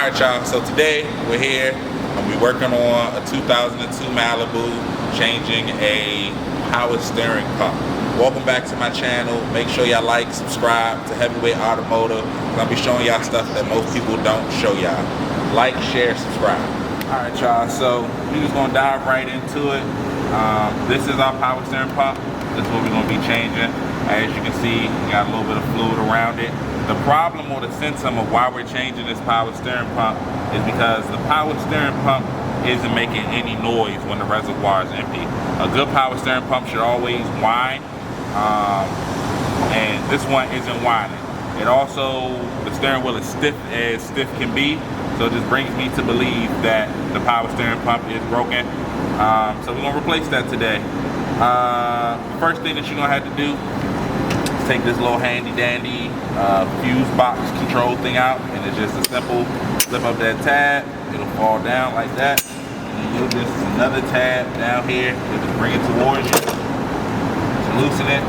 Alright y'all, so today we're here and we're working on a 2002 Malibu, changing a power steering pump. Welcome back to my channel. Make sure y'all like, subscribe to Heavyweight Automotive. I'll be showing y'all stuff that most people don't show y'all. Like, share, subscribe. Alright y'all, so we're just gonna dive right into it. This is our power steering pump. This is what we're gonna be changing. As you can see, we got a little bit of fluid around it. The problem or the symptom of why we're changing this power steering pump is because the power steering pump isn't making any noise when the reservoir is empty. A good power steering pump should always whine, and this one isn't whining. It also, the steering wheel is stiff as stiff can be, so it just brings me to believe that the power steering pump is broken. So we're gonna replace that today. First thing that you're gonna have to do, take this little handy dandy fuse box control thing out, and it's just a simple flip up that tab. It'll fall down like that, and then you'll just another tab down here. You'll just bring it towards you, just loosen it,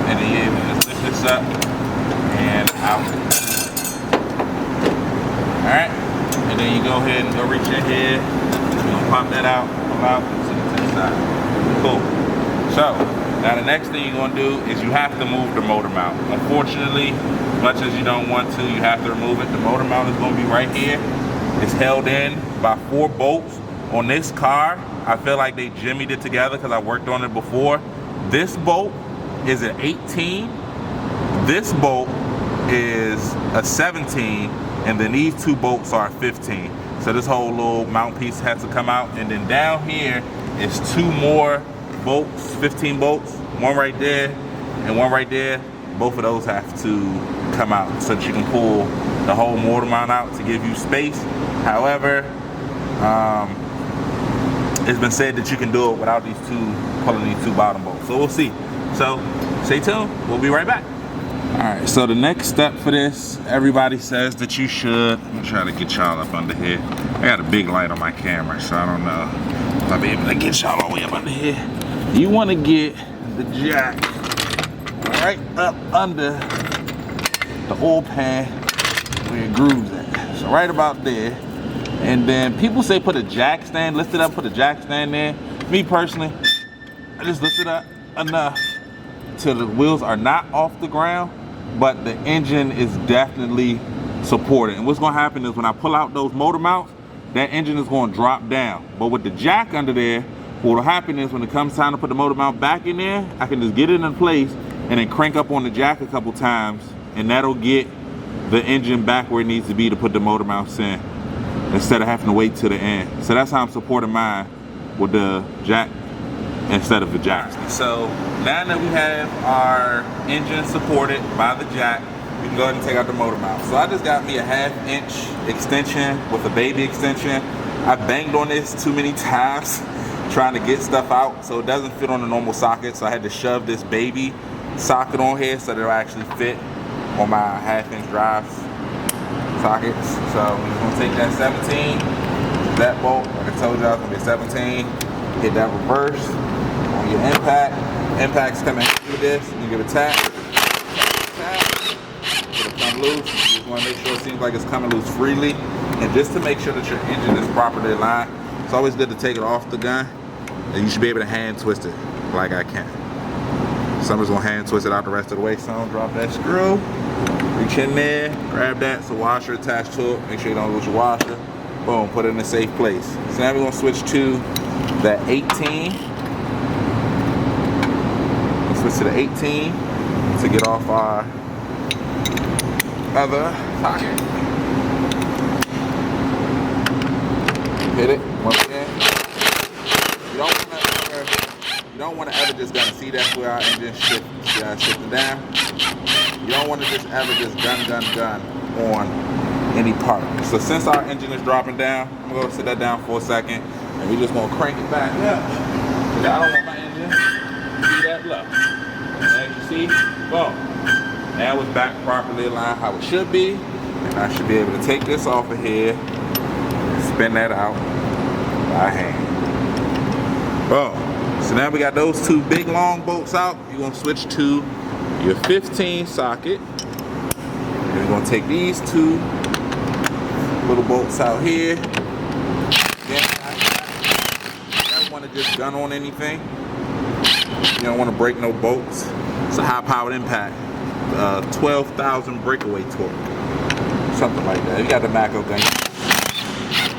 and then you're able to just lift this up and out. All right, and then you go ahead and go reach in here. You're gonna pop that out, pull out, sit it to the side. Cool. So now the next thing you're gonna do is you have to move the motor mount. Unfortunately, as much as you don't want to, you have to remove it. The motor mount is gonna be right here. It's held in by 4 bolts. On this car, I feel like they jimmied it together because I worked on it before. This bolt is an 18. This bolt is a 17, and then these 2 bolts are 15. So this whole little mount piece has to come out, and then down here is 2 more bolts, 15 bolts, one right there and one right there. Both of those have to come out so that you can pull the whole motor mount out to give you space. However, it's been said that you can do it without pulling these 2 bottom bolts. So we'll see. So stay tuned, we'll be right back. All right, so the next step for this, everybody says that you should, let me try to get y'all up under here. I got a big light on my camera, so I don't know if I'll be able to get y'all all the way up under here. You want to get the jack right up under the oil pan where it grooves at. So right about there. And then people say put a jack stand, lift it up, put a jack stand there. Me personally, I just lift it up enough till the wheels are not off the ground, but the engine is definitely supported. And what's gonna happen is when I pull out those motor mounts, that engine is gonna drop down. But with the jack under there, what'll happen is when it comes time to put the motor mount back in there, I can just get it in place and then crank up on the jack a couple times, and that'll get the engine back where it needs to be to put the motor mounts in, instead of having to wait to the end. So that's how I'm supporting mine, with the jack instead of the jack. So now that we have our engine supported by the jack, we can go ahead and take out the motor mount. So I just got me a 1/2 inch extension with a baby extension. I banged on this too many times trying to get stuff out, so it doesn't fit on the normal socket. So I had to shove this baby socket on here so that it'll actually fit on my 1/2 inch drive sockets. So we're just gonna take that 17, that bolt, like I told y'all, it's gonna be a 17. Hit that reverse on your impact. Impact's coming through this. You give it a tap. It'll come loose. You just wanna make sure it seems like it's coming loose freely. And just to make sure that your engine is properly aligned, it's always good to take it off the gun, and you should be able to hand twist it like I can. So I'm just gonna hand twist it out the rest of the way. So drop that screw, reach in there, grab that, it's a washer attached to it. Make sure you don't lose your washer. Boom, put it in a safe place. So now we're gonna switch to that 18. Let's switch to the 18 to get off our other socket. Hit it once again. You don't want to ever just gonna see that's where our engine shifting down. You don't want to just ever just gun on any part. So since our engine is dropping down, I'm gonna sit that down for a second, and we're just gonna crank it back up. Because I don't want my engine to be that low. And as you see, boom. Now it's back properly aligned how it should be, and I should be able to take this off of here, spin that out by hand. Boom. So now we got those 2 big long bolts out. You're gonna switch to your 15 socket. And we're gonna take these 2 Little bolts out here. Then you don't want to just gun on anything. You don't want to break no bolts. It's a high-powered impact. 12,000 breakaway torque. Something like that. You got the Mako gun.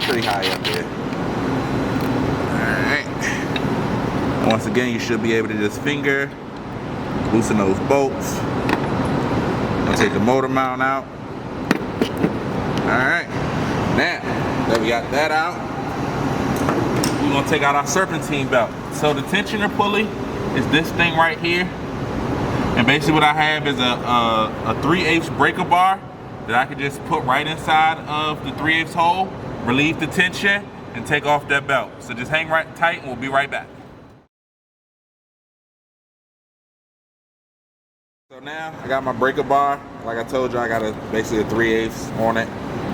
Pretty high up there. Alright. Once again, you should be able to just finger loosen those bolts. I'll take the motor mount out. Alright. Now that we got that out, we're gonna take out our serpentine belt. So the tensioner pulley is this thing right here. And basically what I have is a 3/8 breaker bar that I could just put right inside of the 3/8 hole, relieve the tension, and take off that belt. So just hang right tight and we'll be right back. So now I got my breaker bar. Like I told you, I got basically a 3/8 on it.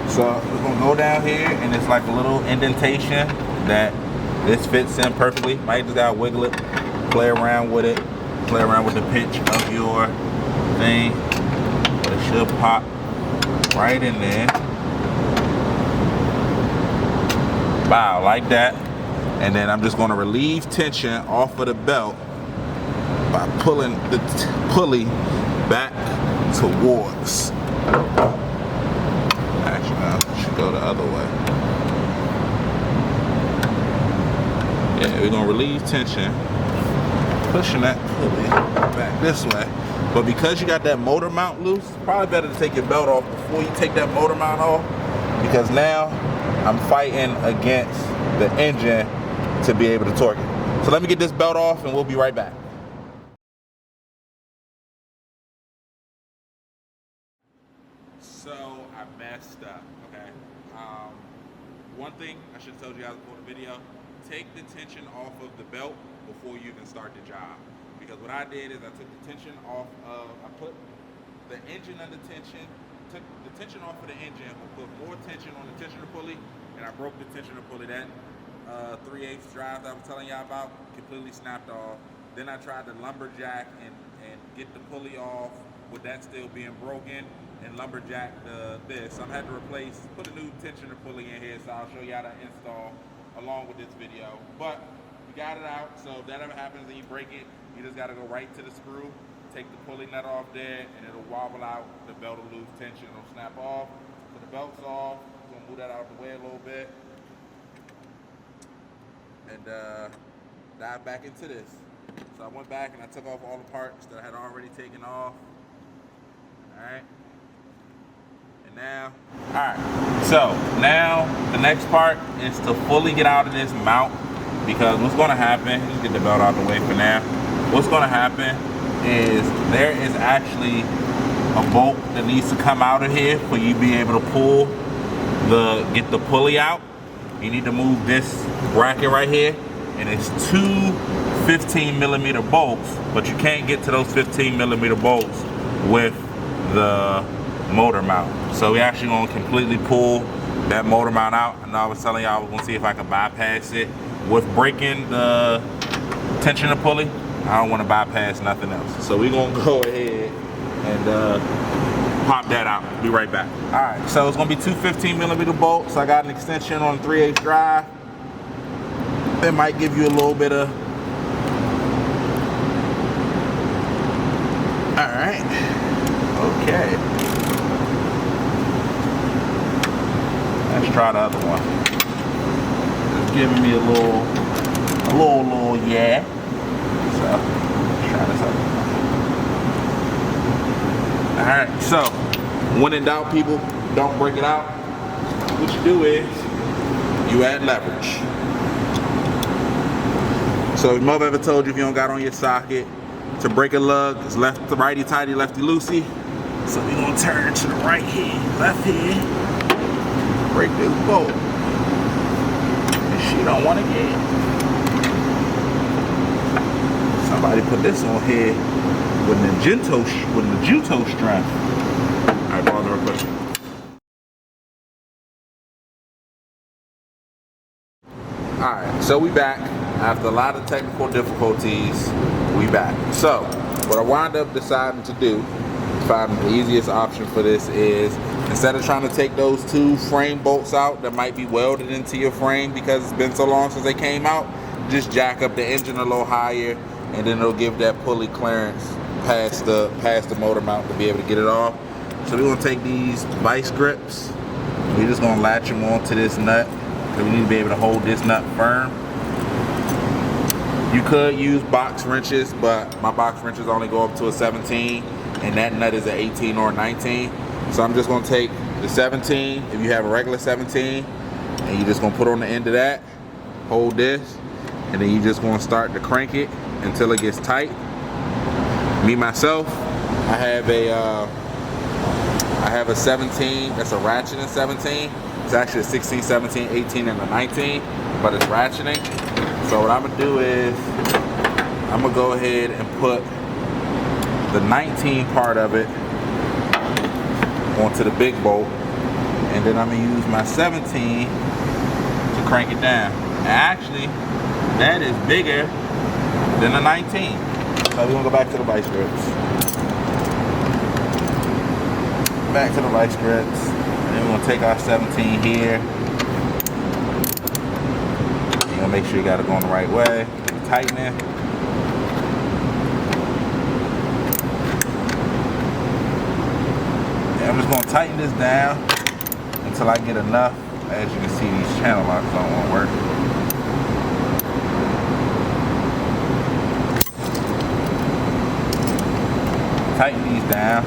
So we're gonna go down here and it's like a little indentation that this fits in perfectly. Might just gotta wiggle it, play around with it, play around with the pitch of your thing. But it should pop right in there. Wow, like that. And then I'm just gonna relieve tension off of the belt by pulling the pulley back towards. Actually, no, it should go the other way. Yeah, we're gonna relieve tension, pushing that pulley back this way. But because you got that motor mount loose, probably better to take your belt off before you take that motor mount off, because now I'm fighting against the engine to be able to torque it. So let me get this belt off and we'll be right back. So I messed up, okay? One thing I should have told you guys before the video, take the tension off of the belt before you even start the job. Because what I did is I took the tension off of, I put the engine under tension, took the tension off of the engine, put more tension on the tensioner pulley, and I broke the tensioner pulley. That 3/8 drive that I was telling y'all about completely snapped off. Then I tried to lumberjack and get the pulley off with that still being broken, and lumberjack this. So I had to put a new tensioner pulley in here, so I'll show you how to install along with this video. But we got it out, so if that ever happens and you break it, you just gotta go right to the screw, take the pulley nut off there, and it'll wobble out, the belt will lose tension, it'll snap off. So the belt's off, I'm gonna move that out of the way a little bit, and dive back into this. So I went back and I took off all the parts that I had already taken off. Alright. And now, alright, so now the next part is to fully get out of this mount, because what's gonna happen, let's get the belt out of the way for now. What's gonna happen is there is actually a bolt that needs to come out of here for you to be able to pull get the pulley out. You need to move this bracket right here, and it's two 15mm bolts, but you can't get to those 15mm bolts with the motor mount. So we actually gonna completely pull that motor mount out. And I was telling y'all I was gonna see if I could bypass it with breaking the tensioner pulley. I don't want to bypass nothing else. So we're gonna go ahead and pop that out. Be right back. All right, so it's gonna be two 15mm bolts. I got an extension on 3/8 drive. It might give you a little bit of. All right. Okay. Let's try the other one. It's giving me a little yeah. So let's try this other one. All right. So when in doubt, people, don't break it out. What you do is you add leverage. So if mother ever told you if you don't got on your socket to break a lug, it's left righty tighty, lefty loosey. So we're gonna turn to the right here, left here, break this bolt. And she don't wanna get. Somebody put this on here with the Juto strap. All right, pause real quick. All right, so we back. After a lot of technical difficulties, we back. So what I wound up deciding to do, find the easiest option for this is Instead of trying to take those 2 frame bolts out that might be welded into your frame because it's been so long since they came out, just jack up the engine a little higher, and then it'll give that pulley clearance past the motor mount to be able to get it off. So we're gonna take these vice grips. We're just gonna latch them onto this nut because we need to be able to hold this nut firm. You could use box wrenches, but my box wrenches only go up to a 17, and that nut is an 18 or a 19. So I'm just gonna take the 17, if you have a regular 17, and you're just gonna put on the end of that, hold this, and then you're just gonna start to crank it until it gets tight. Me, myself, I have a 17, that's a ratcheting 17. It's actually a 16, 17, 18, and a 19, but it's ratcheting. So what I'm gonna do is, I'm gonna go ahead and put the 19 part of it onto the big bolt, and then I'm gonna use my 17 to crank it down. And actually, that is bigger than the 19. So we're gonna go back to the vice grips. Back to the vice grips, and then we're gonna take our 17 here. You're gonna make sure you got it going the right way. Tighten it. I'm just gonna tighten this down until I get enough. As you can see, these channel locks don't want to work. Tighten these down.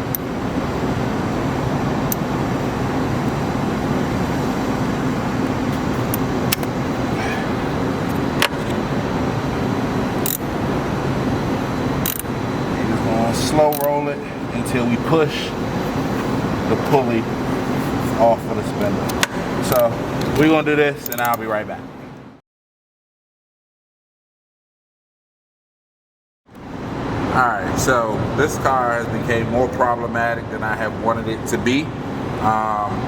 And just gonna slow roll it until we push the pulley off of the spindle. So we're gonna do this, and I'll be right back. Alright, so this car has become more problematic than I have wanted it to be.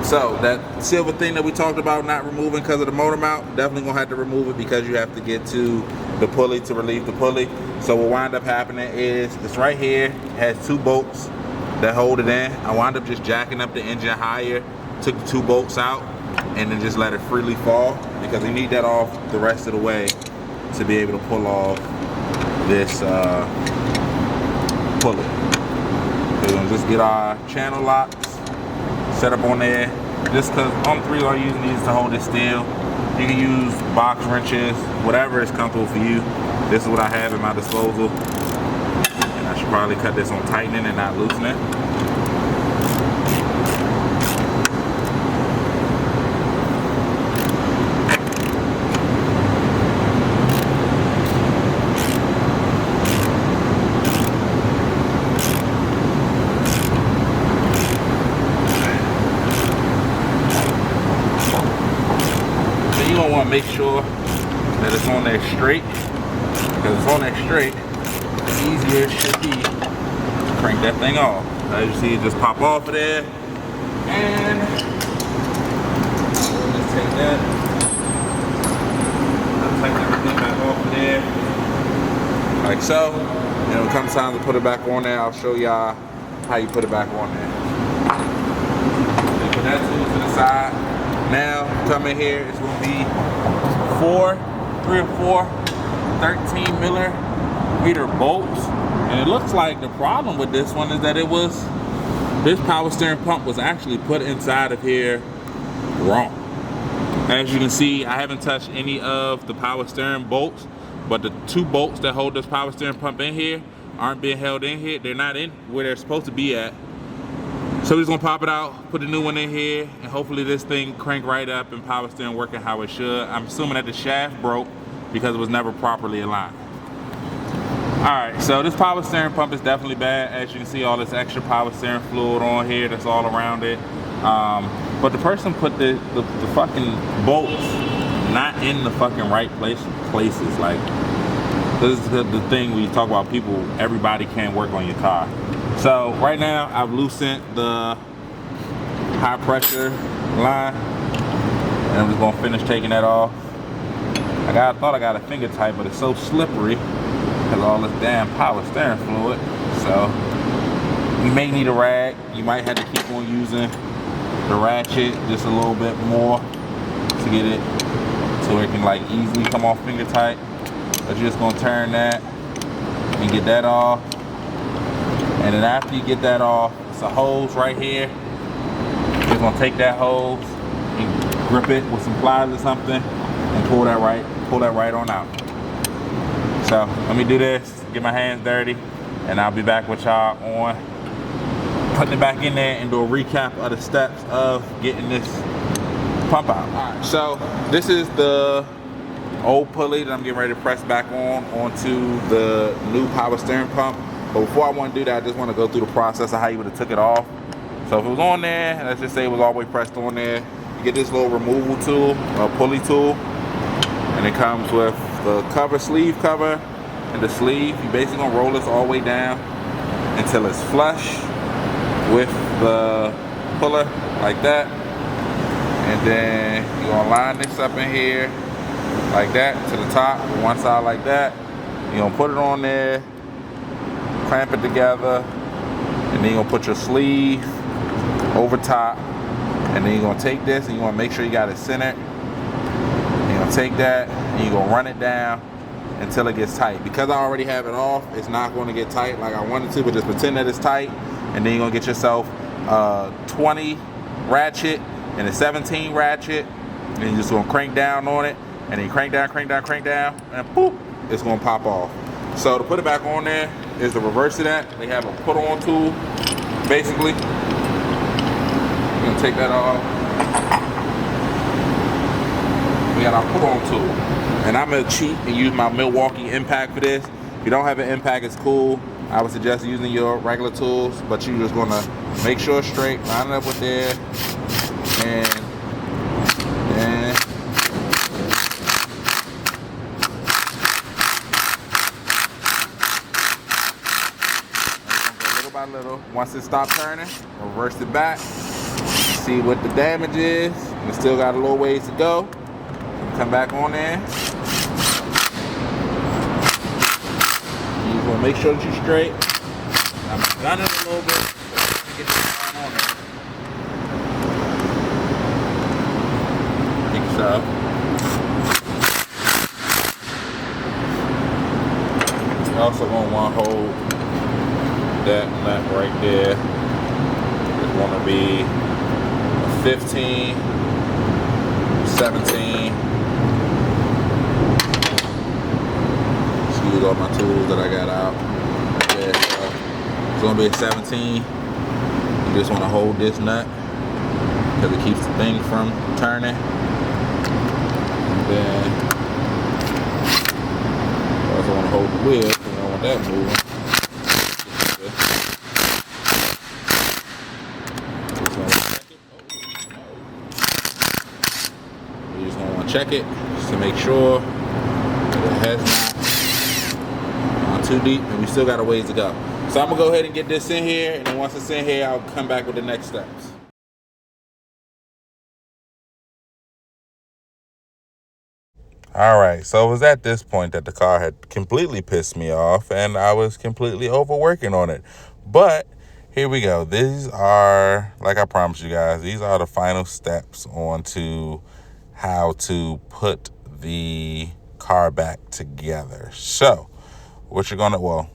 So that silver thing that we talked about not removing because of the motor mount, definitely gonna have to remove it because you have to get to the pulley to relieve the pulley. So what wind up happening is, it's right here, it has 2 bolts that hold it in. I wound up just jacking up the engine higher, took the 2 bolts out, and then just let it freely fall, because you need that off the rest of the way to be able to pull off this pulley. We're gonna just get our channel locks set up on there. Just because I'm 3 are using these to hold it still. You can use box wrenches, whatever is comfortable for you. This is what I have at my disposal. I should probably cut this on tightening and not loosening. So you're gonna want to make sure that it's on there straight, because it's on there straight, the easier it should be to crank that thing off. As you see, it just pop off of there, and we'll just take that, tighten everything back off of there, like so. And when it comes time to put it back on there, I'll show y'all how you put it back on there. Put that tool to the side. Now, come in here, it's gonna be 3 or 4 13 millimeter bolts, and it looks like the problem with this one is that this power steering pump was actually put inside of here wrong. As you can see, I haven't touched any of the power steering bolts, but the 2 bolts that hold this power steering pump in here aren't being held in here. They're not in where they're supposed to be at. So we're just gonna pop it out, put a new one in here, and hopefully this thing crank right up and power steering working how it should. I'm assuming that the shaft broke because it was never properly aligned. Alright, so this power steering pump is definitely bad. As you can see, all this extra power steering fluid on here that's all around it. But the person put the fucking bolts not in the fucking right places. Like, this is the thing when you talk about people, everybody can't work on your car. So right now, I've loosened the high pressure line, and I'm just gonna finish taking that off. I thought I got a finger tight, but it's so slippery because of all this damn power steering fluid. So you may need a rag. You might have to keep on using the ratchet just a little bit more to get it so it can like easily come off finger tight. But you're just gonna turn that and get that off. And then after you get that off, it's a hose right here. You're just gonna take that hose and grip it with some pliers or something and pull that right on out. So let me do this, get my hands dirty, and I'll be back with y'all on putting it back in there and do a recap of the steps of getting this pump out. All right, so this is the old pulley that I'm getting ready to press back onto the new power steering pump. But before I want to do that, I just want to go through the process of how you would have took it off. So if it was on there, let's just say it was all the way pressed on there, you get this little removal tool, a pulley tool, and it comes with the cover, sleeve cover, and the sleeve. You basically gonna roll this all the way down until it's flush with the puller like that. And then you're gonna line this up in here like that to the top, one side like that. You're gonna put it on there, clamp it together, and then you're gonna put your sleeve over top. And then you're gonna take this and you wanna make sure you got it centered. You're gonna take that and you're gonna run it down until it gets tight. Because I already have it off, it's not gonna get tight like I wanted to, but just pretend that it's tight. And then you're gonna get yourself a 20 ratchet and a 17 ratchet. And you're just gonna crank down on it. And then you crank down, and boop, it's gonna pop off. So to put it back on there is the reverse of that. They have a put on tool, basically. You're gonna take that off. We got our put on tool. And I'm gonna cheat and use my Milwaukee impact for this. If you don't have an impact, it's cool. I would suggest using your regular tools, but you're just gonna make sure it's straight, line it up with there, and little by little. Once it stops turning, reverse it back, see what the damage is. We still got a little ways to go. Come back on there. You're gonna make sure that you're straight. I'm gunning it a little bit to get this on there. Think so. You're also gonna want to hold that nut right there. It's gonna be a 15, 17. Use all my tools that I got out. Yeah, so it's gonna be a 17. You just want to hold this nut because it keeps the thing from turning. And then you also want to hold the wheel because you don't want that moving. You just want to check it just to make sure that it has not too deep, and we still got a ways to go. So I'm gonna go ahead and get this in here, and then once it's in here, I'll come back with the next steps. All right, so it was at this point that the car had completely pissed me off, and I was completely overworking on it. But here we go. These are, like I promised you guys, these are the final steps onto how to put the car back together. So what you're gonna, well,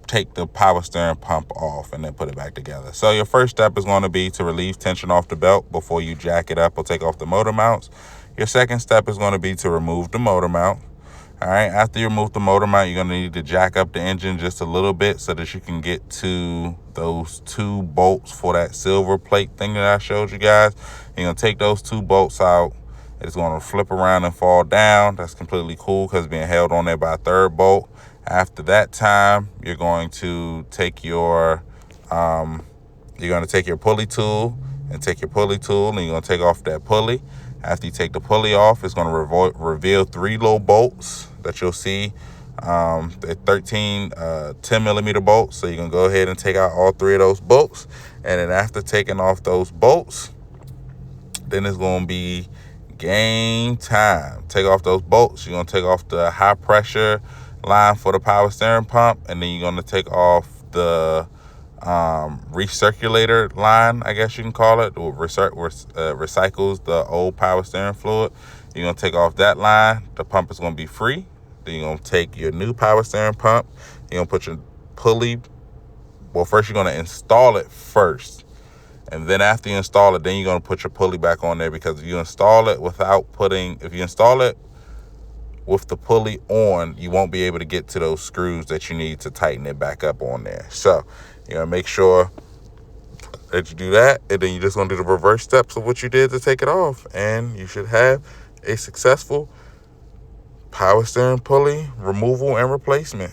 take the power steering pump off and then put it back together. So your first step is going to be to relieve tension off the belt before you jack it up or take off the motor mounts. Your second step is going to be to remove the motor mount. All right, after you remove the motor mount, you're going to need to jack up the engine just a little bit so that you can get to those two bolts for that silver plate thing that I showed you guys. You're going to take those two bolts out. It's going to flip around and fall down. That's completely cool because it's being held on there by a third bolt. After that time, you're going to take your pulley tool and you're going to take off that pulley. After you take the pulley off, it's going to reveal three little bolts that you'll see. They're 13 10 millimeter bolts. So you can go ahead and take out all three of those bolts. And then after taking off those bolts, then it's going to be game time. Take off those bolts. You're going to take off the high pressure line for the power steering pump, and then you're going to take off the recirculator line, I guess you can call it, or recycles the old power steering fluid. You're going to take off that line. The pump is going to be free. Then you're going to take your new power steering pump. You're going to put your pulley. Well, first you're going to install it first. And then after you install it, then you're going to put your pulley back on there, because if you install it with the pulley on, you won't be able to get to those screws that you need to tighten it back up on there. So you're going to make sure that you do that, and then you're just going to do the reverse steps of what you did to take it off, and you should have a successful power steering pulley removal and replacement.